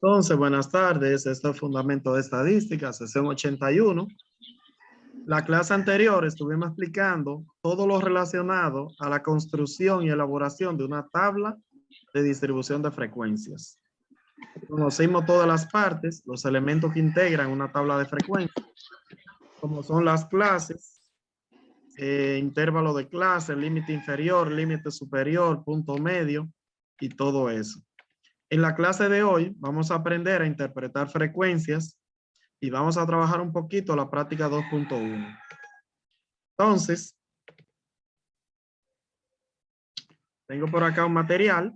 Entonces, buenas tardes. Este es Fundamento de Estadística, sesión 81. La clase anterior estuvimos explicando todo lo relacionado a la construcción y elaboración de una tabla de distribución de frecuencias. Conocimos todas las partes, los elementos que integran una tabla de frecuencias, como son las clases, intervalo de clase, límite inferior, límite superior, punto medio y todo eso. En la clase de hoy vamos a aprender a interpretar frecuencias y vamos a trabajar un poquito la práctica 2.1. Entonces, tengo por acá un material.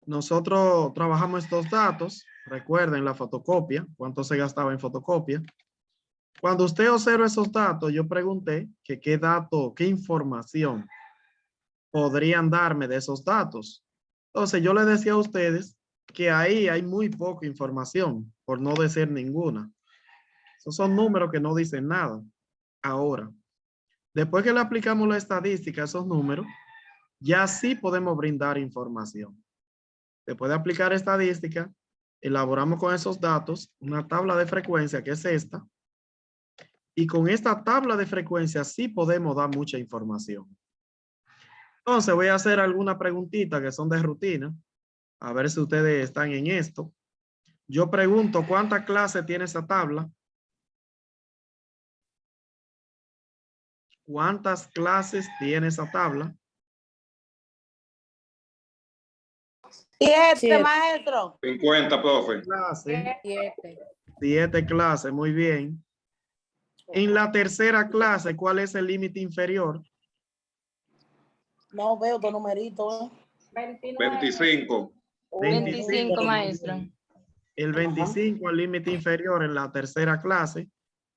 Nosotros trabajamos estos datos. Recuerden la fotocopia, cuánto se gastaba en fotocopia. Cuando usted observa esos datos, yo pregunté que qué dato, qué información podrían darme de esos datos. Entonces, yo les decía a ustedes que ahí hay muy poca información, por no decir ninguna. Esos son números que no dicen nada. Ahora, después que le aplicamos la estadística a esos números, ya sí podemos brindar información. Después de aplicar estadística, elaboramos con esos datos una tabla de frecuencia que es esta. Y con esta tabla de frecuencia sí podemos dar mucha información. Entonces voy a hacer algunas preguntitas que son de rutina. A ver si ustedes están en esto. Yo pregunto, ¿cuántas clases tiene esa tabla? ¿Cuántas clases tiene esa tabla? 7, maestro. 50, profe. Clases. 7. 7 clases, muy bien. En la tercera clase, ¿cuál es el límite inferior? No veo tu numerito. 25. 25, maestro. El 25, el límite inferior en la tercera clase.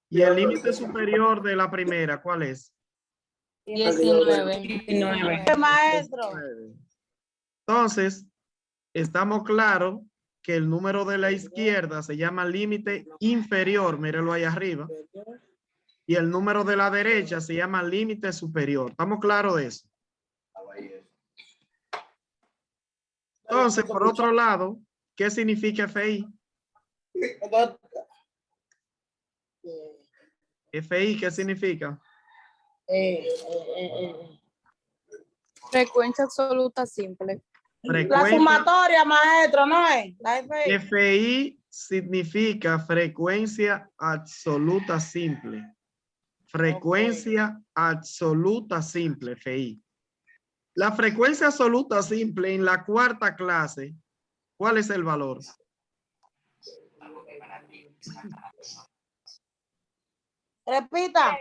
¿Y el límite superior de la primera, cuál es? 19. Maestro. Entonces, estamos claros que el número de la izquierda se llama límite inferior, mírelo ahí arriba. Y el número de la derecha se llama límite superior. ¿Estamos claros de eso? Entonces, por otro lado, ¿qué significa FI? FI, ¿qué significa? Frecuencia absoluta simple. La sumatoria, maestro, ¿no es? La FI. FI significa frecuencia absoluta simple. Frecuencia absoluta simple, FI. La frecuencia absoluta simple en la cuarta clase, ¿cuál es el valor? Repita.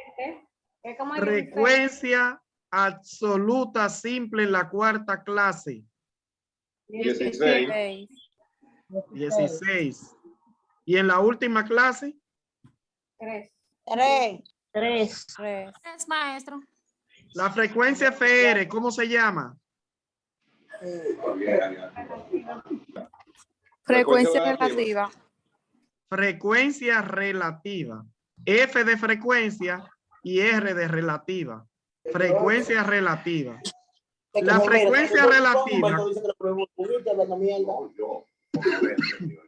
Frecuencia absoluta simple en la cuarta clase. 16. 16. ¿Y en la última clase? 3. Maestro. La frecuencia FR, ¿cómo se llama? Frecuencia relativa. Frecuencia relativa. F de frecuencia y R de relativa. Frecuencia relativa. La frecuencia relativa.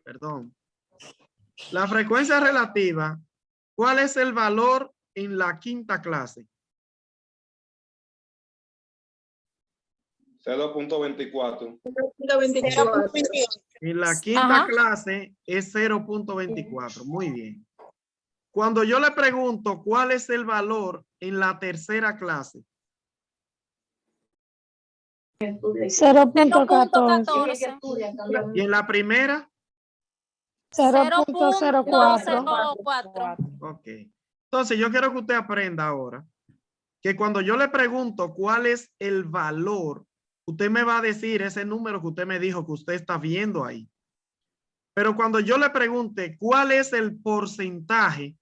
Perdón. La frecuencia relativa, ¿cuál es el valor en la quinta clase? 0.24. En la quinta clase es 0.24. Muy bien. Cuando yo le pregunto cuál es el valor en la tercera clase. 0.14. ¿Y en la primera? 0.204. Ok. Entonces yo quiero que usted aprenda ahora que cuando yo le pregunto cuál es el valor, usted me va a decir ese número que usted me dijo que usted está viendo ahí. Pero cuando yo le pregunte cuál es el porcentaje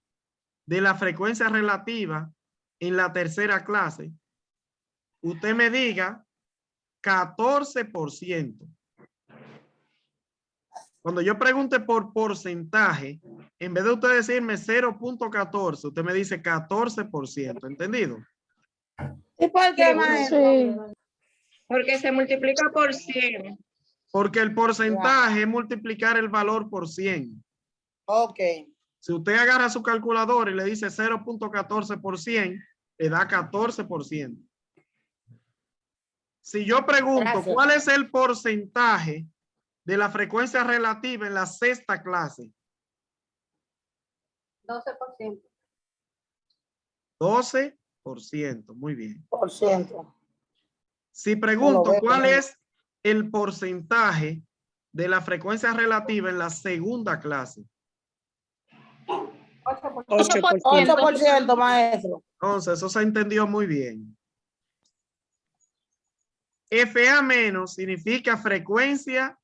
de la frecuencia relativa en la tercera clase, usted me diga 14%. Cuando yo pregunte por porcentaje, en vez de usted decirme 0.14, usted me dice 14%. ¿Entendido? ¿Y por qué, maestro? Sí. Porque se multiplica por 100. Porque el porcentaje es multiplicar el valor por 100. Ok. Si usted agarra su calculadora y le dice 0.14%, le da 14%. Si yo pregunto, Gracias. ¿cuál es el porcentaje de la frecuencia relativa en la sexta clase? 12%. 12%. Muy bien. Por ciento. Si pregunto, veo, ¿cuál pero- es el porcentaje de la frecuencia relativa en la segunda clase? 8%. 8%, maestro. Entonces, eso se entendió muy bien. FA menos significa frecuencia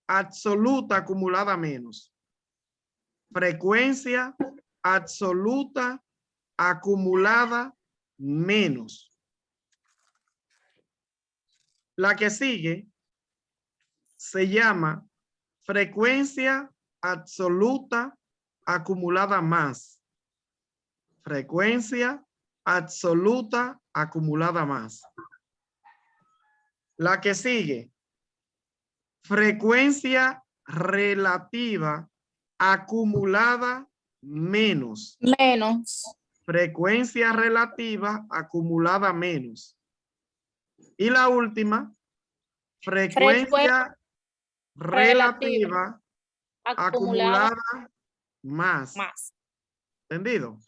absoluta acumulada menos. Frecuencia absoluta acumulada menos. La que sigue se llama frecuencia absoluta acumulada más. Frecuencia absoluta acumulada más. La que sigue, frecuencia relativa acumulada menos. Menos. Frecuencia relativa acumulada menos. Y la última, frecuencia relativa acumulada más. ¿Entendido?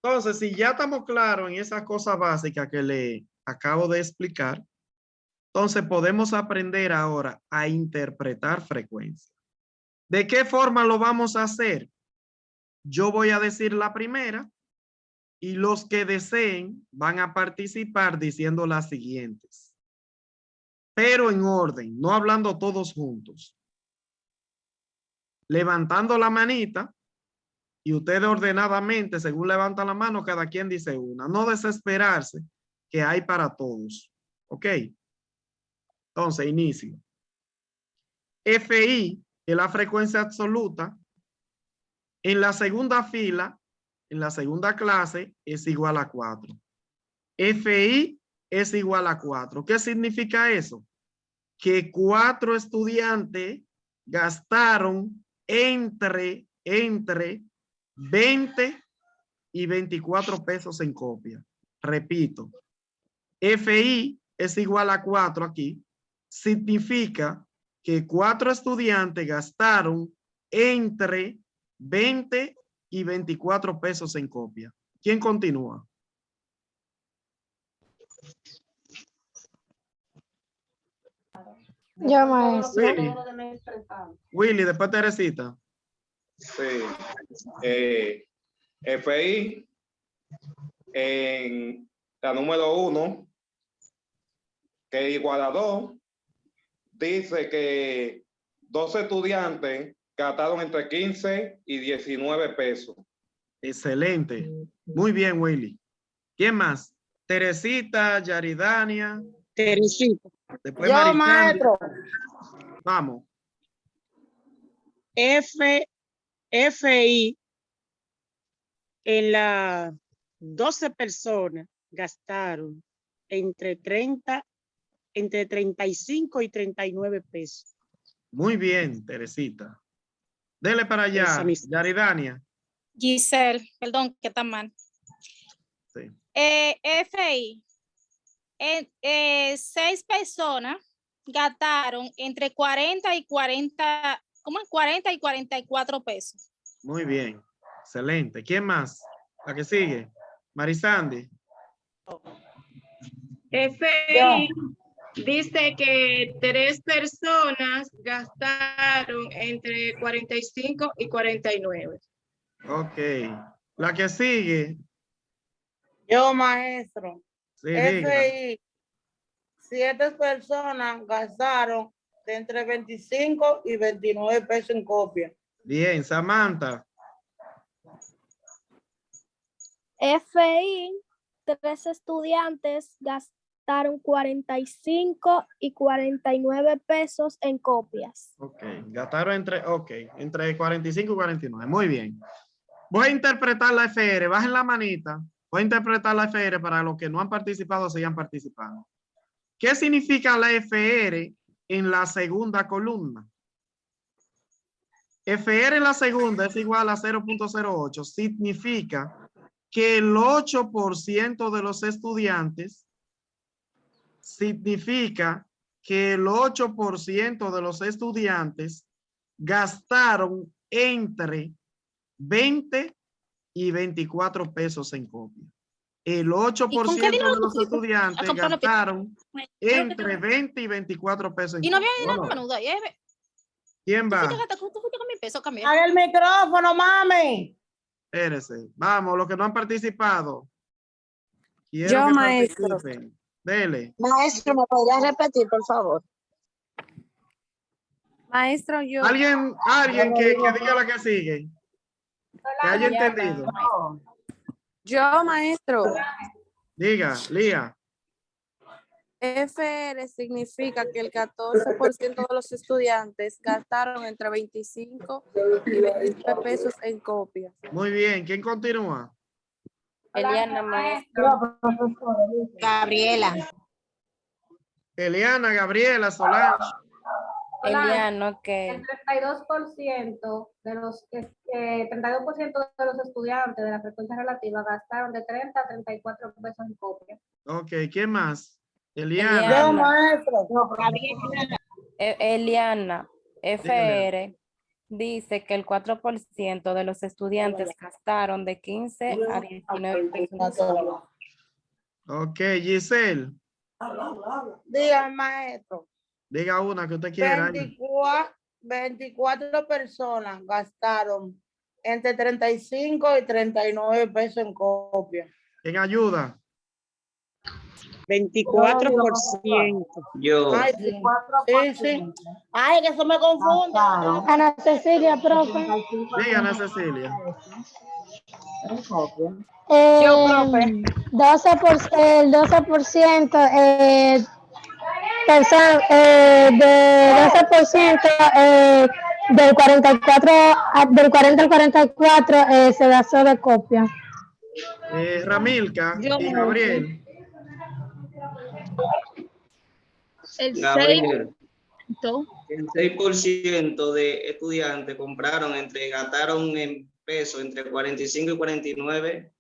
Entonces, si ya estamos claros en esas cosas básicas que le acabo de explicar, entonces podemos aprender ahora a interpretar frecuencia. ¿De qué forma lo vamos a hacer? Yo voy a decir la primera y los que deseen van a participar diciendo las siguientes. Pero en orden, no hablando todos juntos. Levantando la manita y ustedes ordenadamente, según levantan la mano, cada quien dice una. No desesperarse, que hay para todos. ¿Ok? Entonces, inicio. FI, que es la frecuencia absoluta, en la segunda fila, en la segunda clase, es igual a 4. FI es igual a 4. ¿Qué significa eso? Que 4 estudiantes gastaron entre 20 y 24 pesos en copia. Repito, FI es igual a 4 aquí. Significa que 4 estudiantes gastaron entre 20 y 24 pesos en copia. ¿Quién continúa? Ya, maestro. Willy. Willy, después Teresita. Sí. FI en la número 1, que es igual a 2, dice que 12 estudiantes gastaron entre 15 y 19 pesos. Excelente. Muy bien, Willy. ¿Quién más? Teresita, Yaridania. Teresita. Después Yo, Marisandy. maestro. Vamos. FI en las 12 personas gastaron entre 35 y 39 pesos. Muy bien, Teresita. Dele para allá, Esa misma. Yaridania. Giselle, perdón, que está mal. Sí. FI. 6 personas gastaron entre 40 y 40, ¿cómo es? 40 y 44 pesos. Muy bien. Excelente. ¿Quién más? La que sigue. Marisandy. FI dice que 3 personas gastaron entre 45 y 49. Ok. La que sigue. Yo, maestro. Sí, diga. FI, 7 personas gastaron de entre 25 y 29 pesos en copia. Bien, Samantha. FI, 3 estudiantes gastaron 45 y 49 pesos en copias. Ok. Gastaron entre 45 y 49. Muy bien. Voy a interpretar la FR. Bajen la manita. Voy a interpretar la FR para los que no han participado sigan participando. ¿Qué significa la FR en la segunda columna? FR en la segunda es igual a 0.08. Significa que el 8% de los estudiantes gastaron entre 20 y 24 pesos en copia. El 8% qué dinero de los tú fuiste a estudiantes comprar la pizza? gastaron entre 20 y 24 pesos en Y no había copia. dinero menudo. ¿Quién Tú va? fuiste con 1,000 pesos, cambié. Haga el micrófono, mami. Espérese. Vamos, los que no han participado. Quiero Yo, que maestro. participen. Dele. Maestro, ¿me podría repetir, por favor? Maestro, yo. Alguien que diga la que sigue. Que haya entendido. Yo, maestro. Diga, Lía. FR significa que el 14% de los estudiantes gastaron entre 25 y 29 pesos en copias. Muy bien. ¿Quién continúa? Eliana, maestro. Gabriela. Eliana, Gabriela, Solange. Eliana, ok. El 32% de los 32% de los estudiantes de la frecuencia relativa gastaron de 30 a 34 pesos en copia. Ok, ¿quién más? Eliana. Eliana. Yo, maestro. Eliana, Dígale. FR dice que el 4% de los estudiantes gastaron de 15 a 19 pesos. Ok, Giselle. Dígame, maestro. Diga una que usted quiera. 24 personas gastaron entre 35 y 39 pesos en copia. ¿Quién ayuda? 24%. Yo, Ay, sí. Sí. Ay, que eso me confunde. Ana Cecilia, profe. Díganos, Cecilia. Yo, profe. El 12% de 12% del 44 del 40 al 44 se gastó de copia. Ramilka y Gabriel. El Gabriel, 6%. el 6% de estudiantes gastaron en pesos entre 45 y 49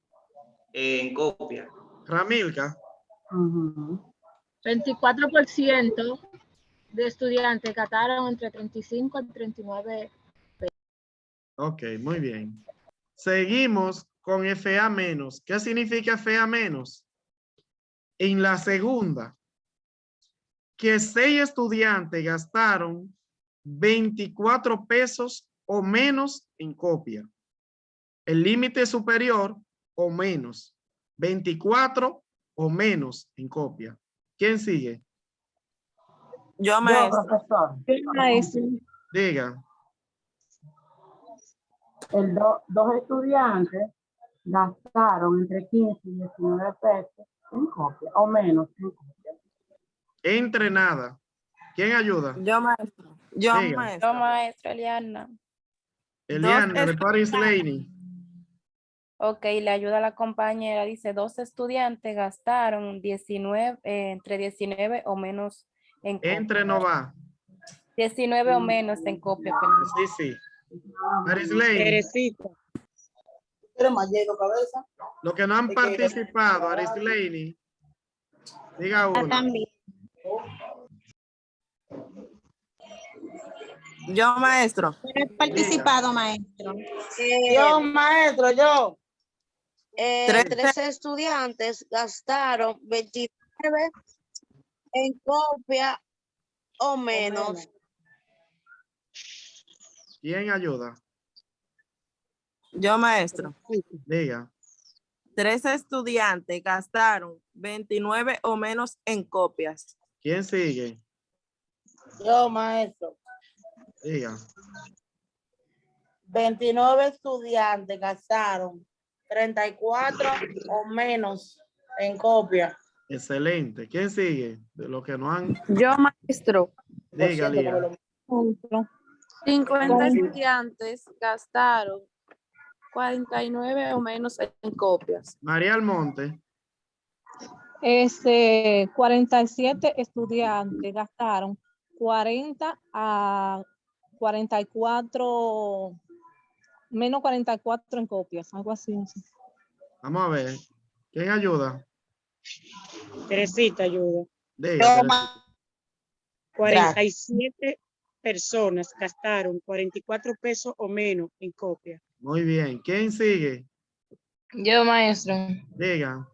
en copia. Ramilka. 24% de estudiantes gastaron entre 35 y 39. Ok, muy bien. Seguimos con FA menos. ¿Qué significa FA menos? En la segunda, que 6 estudiantes gastaron 24 pesos o menos en copia. El límite superior o menos. 24 o menos en copia. ¿Quién sigue? Yo, maestro. Maestro. Diga. Dos estudiantes gastaron entre 15 y 19 pesos en copia, o menos en copia. Entre nada. ¿Quién ayuda? Yo, maestro. Yo, Diga. maestro. Yo, maestro, Eliana. Eliana, de Paris Laney. Ok, le ayuda a la compañera. Dice, 2 estudiantes gastaron 19, entre 19 o menos en copia. Entre no va. 19 o menos en copia. Perdón. Sí, sí. Paris Laney. Teresita. Los que no han participado, Aris Laney. Diga uno. También. Yo, maestro. He participado, maestro. Yo, maestro, yo. 13 estudiantes gastaron 29 en copia o menos. ¿Quién ayuda? Yo, maestro. Diga. 13 estudiantes gastaron 29 o menos en copias. ¿Quién sigue? Yo, maestro. Diga. 29 estudiantes gastaron 34 o menos en copia. Excelente. ¿Quién sigue? De los que no han. Yo, maestro. Diga, Lía. 50 estudiantes gastaron 49 o menos en copias. María Almonte. es 47 estudiantes gastaron 40 a 44, menos 44 en copias, algo así. No sé. Vamos a ver. ¿Quién ayuda? Teresita ayuda. Diga, Teresita. 47 personas gastaron 44 pesos o menos en copia. Muy bien. ¿Quién sigue? Yo, maestro. Diga.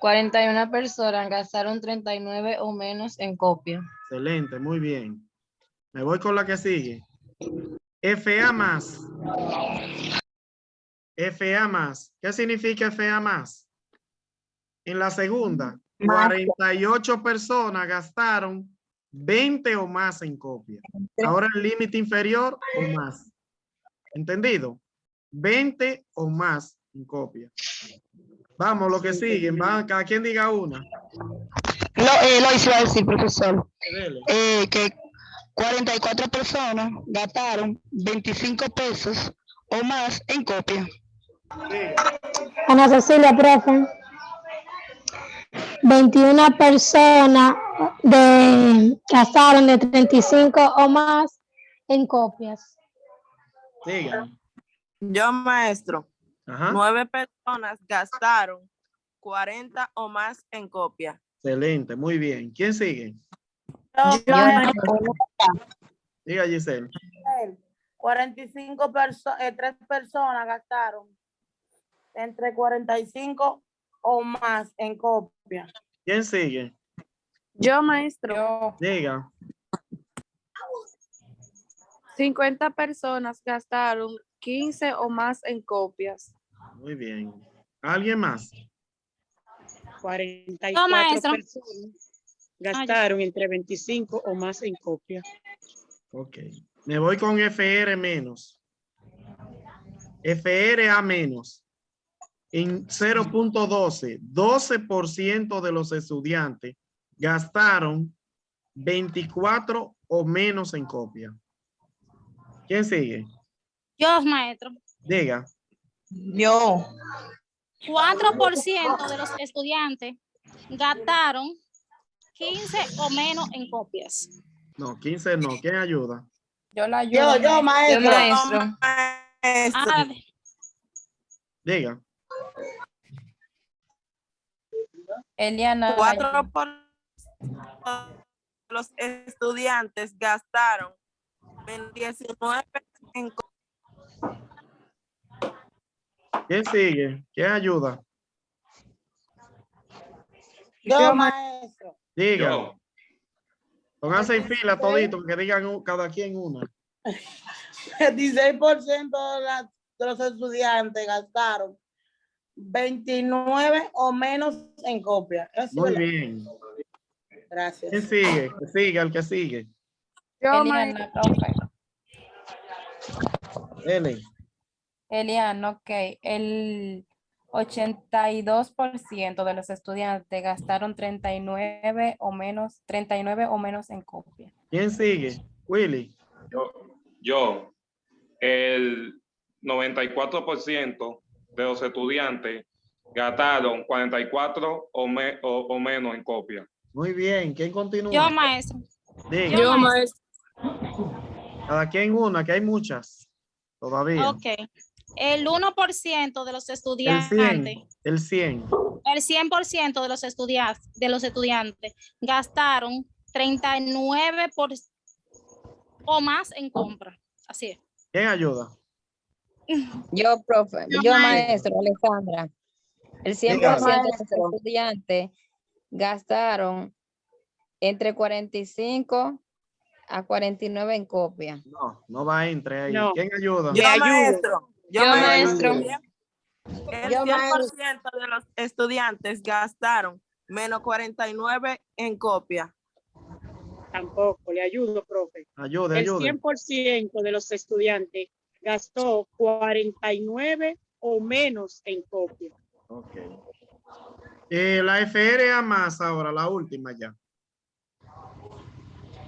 41 personas gastaron 39 o menos en copia. Excelente, muy bien. Me voy con la que sigue. FA más. FA más. ¿Qué significa FA más? En la segunda, 48 personas gastaron 20 o más en copia. Ahora el límite inferior o más. ¿Entendido? 20 o más en copia. Vamos, lo que siguen. Va, cada quien diga una. Lo iba a decir, profesor. Dele. Que 44 personas gastaron 25 pesos o más en copia. Ana Cecilia, profe. 21 personas gastaron de 35 o más en copias. Digan. Yo, maestro. Ajá. 9 personas gastaron 40 o más en copia. Excelente, muy bien. ¿Quién sigue? Diga, Giselle. 45 3 personas gastaron entre 45 o más en copia. ¿Quién sigue? Yo, maestro. Diga. 50 personas gastaron 15 o más en copias. Muy bien. ¿Alguien más? 44 maestro. personas gastaron entre 25 o más en copia. Ok. Me voy con FR menos. FRA menos. En 0.12, 12% de los estudiantes gastaron 24 o menos en copia. ¿Quién sigue? Yo, maestro. Diga. Yo. 4% de los estudiantes gastaron 15 o menos en copias. No, 15 no. ¿Quién ayuda? Yo la ayudo. Yo, maestro. Yo, maestro. Ah, Diga. Eliana. 4 por los estudiantes gastaron 19 en copia. ¿Quién sigue? ¿Quién ayuda? Yo, maestro. Diga. Yo. Pónganse en fila todito, que digan cada quien una. 16% de los estudiantes gastaron 29 o menos en copia. ¿Es Muy verdad? bien. Gracias. ¿Quién sigue? Que siga el que sigue. Eliana, profe. Dele. Eliana, ok. El 82% de los estudiantes gastaron 39 o menos en copia. ¿Quién sigue? Willy. Yo, el 94% de los estudiantes gastaron 44 o menos en copia. Muy bien. ¿Quién continúa? yo, maestro. Diga. Yo, maestro. Cada quien una, que hay muchas todavía. Ok. El 1% de los El estudiantes. 100. El 100. El 100% de los estudiantes gastaron 39 o más en compra. Así es. ¿Quién ayuda? Yo, profe. Yo, Yo, maestro. maestro, Alejandra. El 100% Diga. de los estudiantes gastaron entre 45 a 49 en copia. No, no va entre ahí. No. ¿Quién ayuda? Yo, maestro. Yo, maestro. El Yo, 100% de los estudiantes gastaron menos 49 en copia. Tampoco, le ayudo, profe. Ayude, El ayude. 100% de los estudiantes gastó 49 o menos en copia. Ok. La FRA más ahora, la última ya.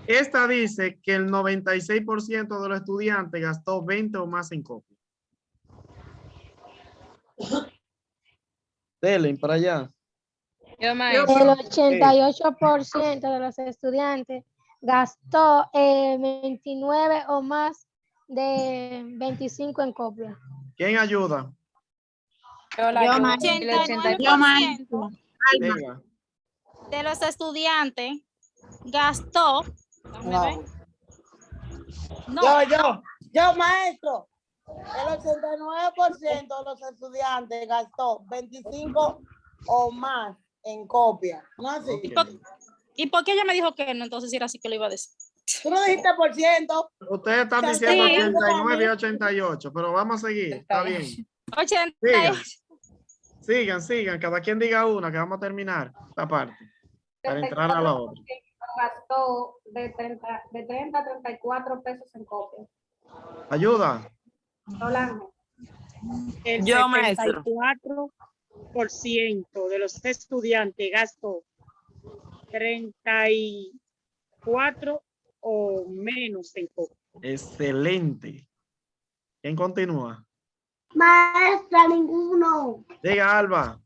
Esta dice que el 96% de los estudiantes gastó 20 o más en copia. Delen para allá. Yo, El maestro. 88% de los estudiantes gastó 29 o más de 25 en copia. ¿Quién ayuda? Yo la Yo, ayudo. maestro. El 89% Diga. de los estudiantes gastó. Déjame ver. No, Yo, maestro. El 89% de los estudiantes gastó 25 o más en copia. ¿No así? Ok. ¿y por qué ella me dijo que no? Entonces si era así que lo iba a decir. Tú no dijiste por ciento. Ustedes están Sí. diciendo 89 y 88, pero vamos a seguir. Está bien. 88. Sigan. Cada quien diga una, que vamos a terminar esta parte para entrar a la otra. Gastó de 30 a 34 pesos en copia. Ayuda. Rolando. El Yo, maestro. 74% de los estudiantes gastó 34 o menos en copia. Excelente. ¿Quién continúa? Maestra, ninguno. Diga, Alba.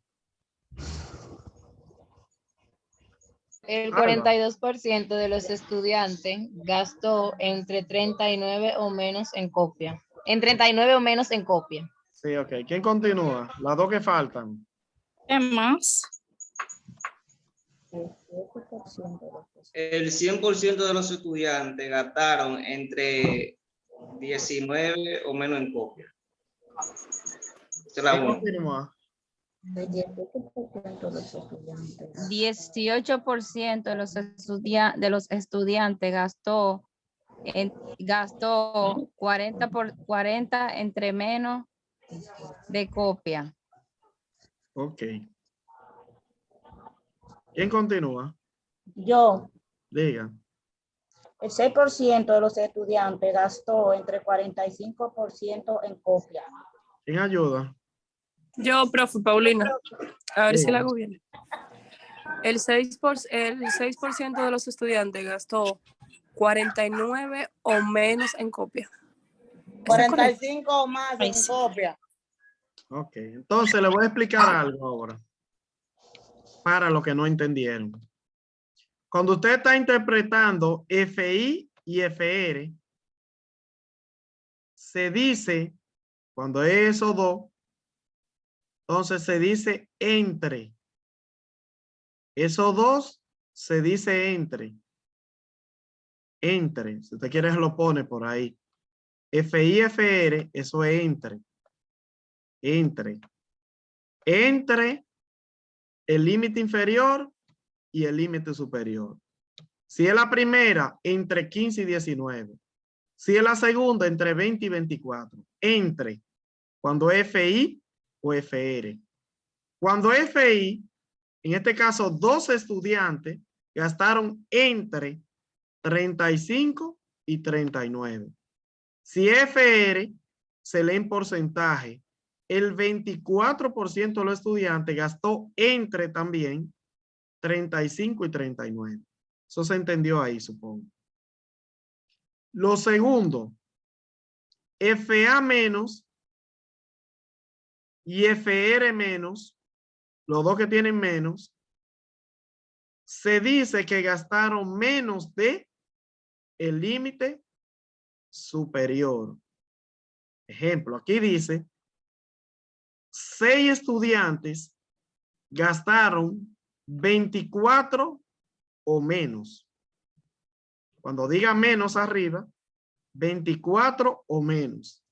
El Alba. 42% de los estudiantes gastó entre 39 o menos en copia. En 39 o menos en copia. Sí, ok. ¿Quién continúa? Las dos que faltan. ¿Qué más? El 100% de los estudiantes gastaron entre 19 o menos en copia. Esa es la ¿Quién uno. continúa? 18% de los estudiantes gastó 40 entre menos de copia. Ok. ¿Quién continúa? Yo, Diga. el 6% de los estudiantes gastó entre 45% en copia. ¿Quién ayuda? Yo, profe Paulina, a ver si Diga. la hago bien. El 6% de los estudiantes gastó 49 o menos en copia. ¿Está correcto? 45 o más en copia. Ok. Entonces le voy a explicar algo ahora. Para los que no entendieron. Cuando usted está interpretando FI y FR, se dice, cuando es esos dos, entonces se dice entre. Esos dos se dice entre. Entre. Si usted quiere, lo pone por ahí. FI, FR, eso es entre. Entre. Entre el límite inferior y el límite superior. Si es la primera, entre 15 y 19. Si es la segunda, entre 20 y 24. Entre. Cuando es FI o FR. Cuando es FI, en este caso, 12 estudiantes gastaron entre 35 y 39. Si es FR, se lee en porcentaje. El 24% de los estudiantes gastó entre también 35 y 39. Eso se entendió ahí, supongo. Lo segundo, FA menos y FR menos, los dos que tienen menos, se dice que gastaron menos de el límite superior. Ejemplo, aquí dice 6 estudiantes gastaron 24 o menos. Cuando diga menos arriba, 24 o menos.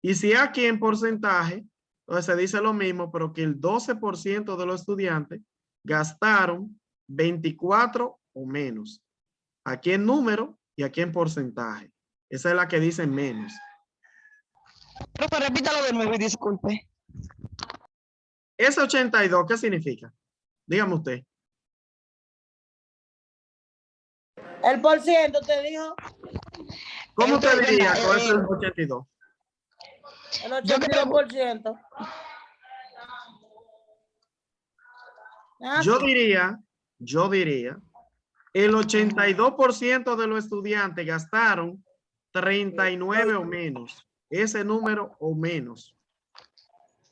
Y si aquí en porcentaje, entonces se dice lo mismo, pero que el 12% de los estudiantes gastaron 24 o menos. Aquí en número y aquí en porcentaje. Esa es la que dice menos. Profe, repítalo de nuevo y disculpe. Ese 82, ¿qué significa? Dígame usted. El por ciento te dijo. ¿Cómo te diría con ese 82? El 82%. Yo diría, el 82% de los estudiantes gastaron 39 o menos. Ese número o menos.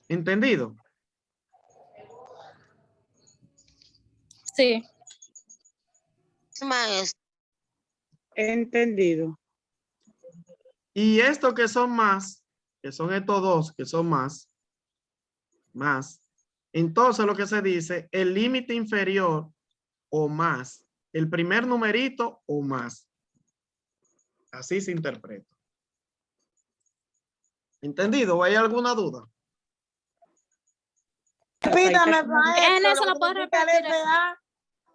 ¿Entendido? Sí. Maestro. Entendido. Y estos que son más, que son estos dos, que son más, entonces lo que se dice, el límite inferior o más, el primer numerito o más. Así se interpreta. ¿Entendido? ¿O hay alguna duda? Repítame, En maestro, eso lo lo que puedo significa el repetir. FA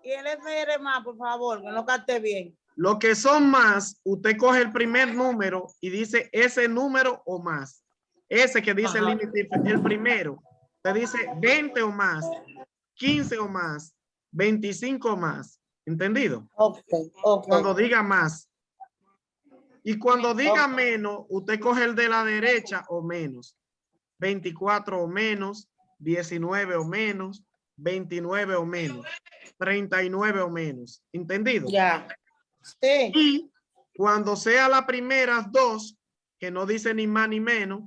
y el FR más, por favor, que no capte bien. Lo que son más, usted coge el primer número y dice ese número o más. Ese que dice el Ajá. límite, el primero. Usted dice 20 o más, 15 o más, 25 o más. ¿Entendido? Ok. Cuando diga más. Y cuando diga menos, usted coge el de la derecha o menos. 24 o menos, 19 o menos, 29 o menos, 39 o menos. ¿Entendido? Ya. Sí. Y cuando sea la primera dos, que no dice ni más ni menos,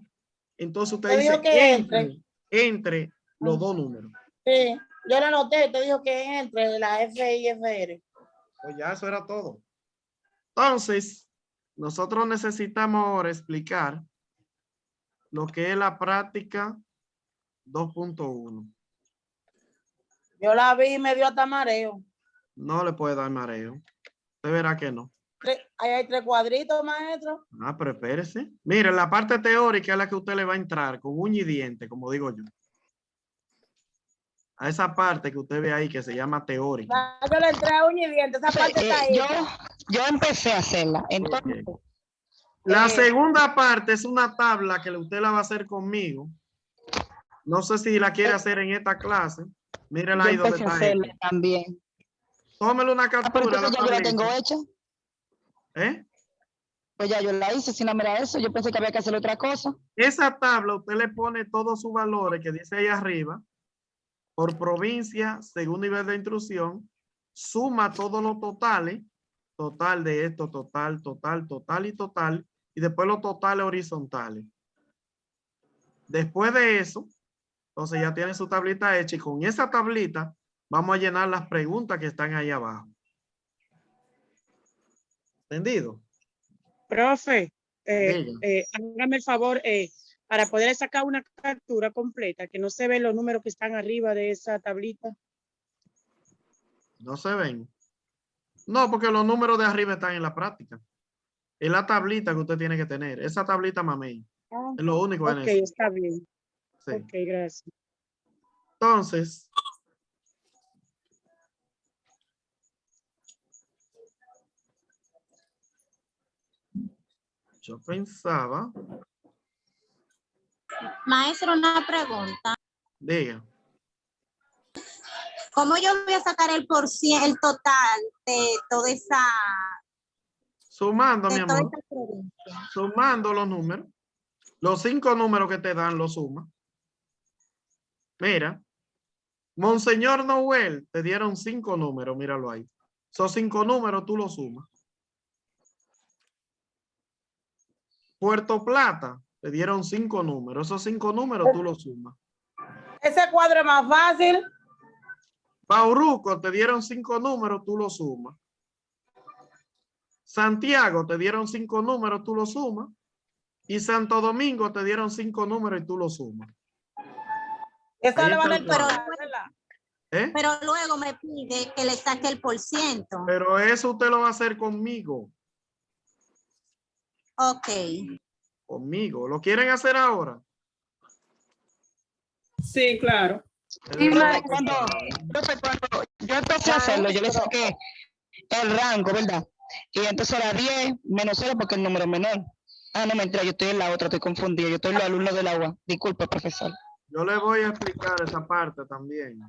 entonces usted Te dice dijo que entre los dos números. Sí, yo lo anoté, te dijo que entre la F y FR. Pues ya eso era todo. Entonces, nosotros necesitamos ahora explicar lo que es la práctica 2.1. Yo la vi y me dio hasta mareo. No le puede dar mareo. Usted verá que no. Ahí hay 3 cuadritos, maestro. Ah, pero espérese. Mire, la parte teórica es la que usted le va a entrar con uña y diente, como digo yo. A esa parte que usted ve ahí que se llama teórica. Yo le entré a uña y diente, esa parte está ahí. Yo empecé a hacerla. Entonces, Okay. La segunda parte es una tabla que usted la va a hacer conmigo. No sé si la quiere hacer en esta clase. Mírela ahí donde está hecha. También. Tómele una Pero captura. entonces ya yo la tengo hecha. ¿Eh? Pues ya yo la hice, si no me era eso, yo pensé que había que hacer otra cosa. Esa tabla usted le pone todos sus valores que dice ahí arriba, por provincia, según nivel de instrucción, suma todos los totales, total de esto, total, total, total y total, y después los totales horizontales. Después de eso, entonces ya tiene su tablita hecha y con esa tablita vamos a llenar las preguntas que están ahí abajo. ¿Entendido? Profe, hágame el favor, para poder sacar una captura completa, que no se ven los números que están arriba de esa tablita. ¿No se ven? No, porque los números de arriba están en la práctica. Es la tablita que usted tiene que tener. Esa tablita mamey. Es lo único en Ok, eso. está bien. Sí. Ok, gracias. Entonces, yo pensaba. Maestro, una pregunta. Diga. ¿Cómo yo voy a sacar el total de toda esa... Sumando, mi de toda amor. esa provincia? Sumando los números. Los 5 números que te dan, los suma. Mira. Monseñor Noel, te dieron 5 números, míralo ahí. Esos 5 números tú los sumas. Puerto Plata, te dieron 5 números. Esos 5 números tú los sumas. Ese cuadro es más fácil. Bauruco, te dieron 5 números, tú los sumas. Santiago, te dieron 5 números, tú los sumas. Y Santo Domingo, te dieron 5 números y tú los sumas. Eso le vale el pero luego me pide que le saque el %. Pero eso usted lo va a hacer conmigo. Ok. Conmigo. ¿Lo quieren hacer ahora? Sí, claro. Cuando yo empecé a hacerlo, yo le saqué el rango, ¿verdad? Y entonces era 10 menos 0 porque el número es menor. Ah, no, mentira, yo estoy en la otra, estoy confundido. Yo estoy en los alumnos del agua. Disculpe, profesor. Yo le voy a explicar esa parte también.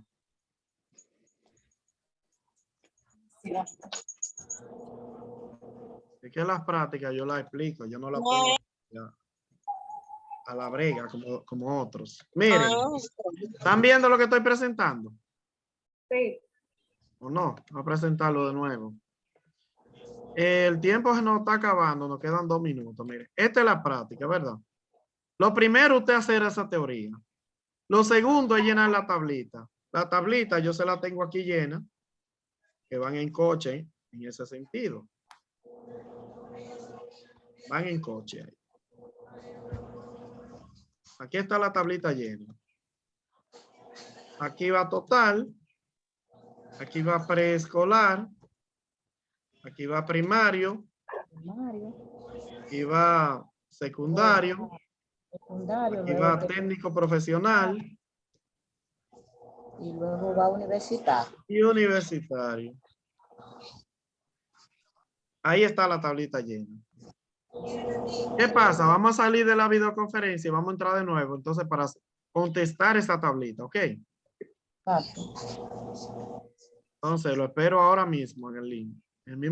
Es que las prácticas yo las explico, yo no las pongo a la brega como otros. Miren, ¿están viendo lo que estoy presentando? Sí. ¿O no? Voy a presentarlo de nuevo. El tiempo se nos está acabando, nos quedan 2 minutos. Mire, esta es la práctica, ¿verdad? Lo primero usted hacer esa teoría. Lo segundo es llenar la tablita. La tablita yo se la tengo aquí llena. que van en coche en ese sentido. Van en coche ahí. Aquí está la tablita llena. Aquí va total. Aquí va preescolar. Aquí va primario. Aquí va secundario. Aquí va técnico profesional. Y luego va universitario. Y universitario. Ahí está la tablita llena. ¿Qué pasa? Vamos a salir de la videoconferencia y vamos a entrar de nuevo. Entonces, para contestar esta tablita, ¿ok? Entonces, lo espero ahora mismo en el link. El mismo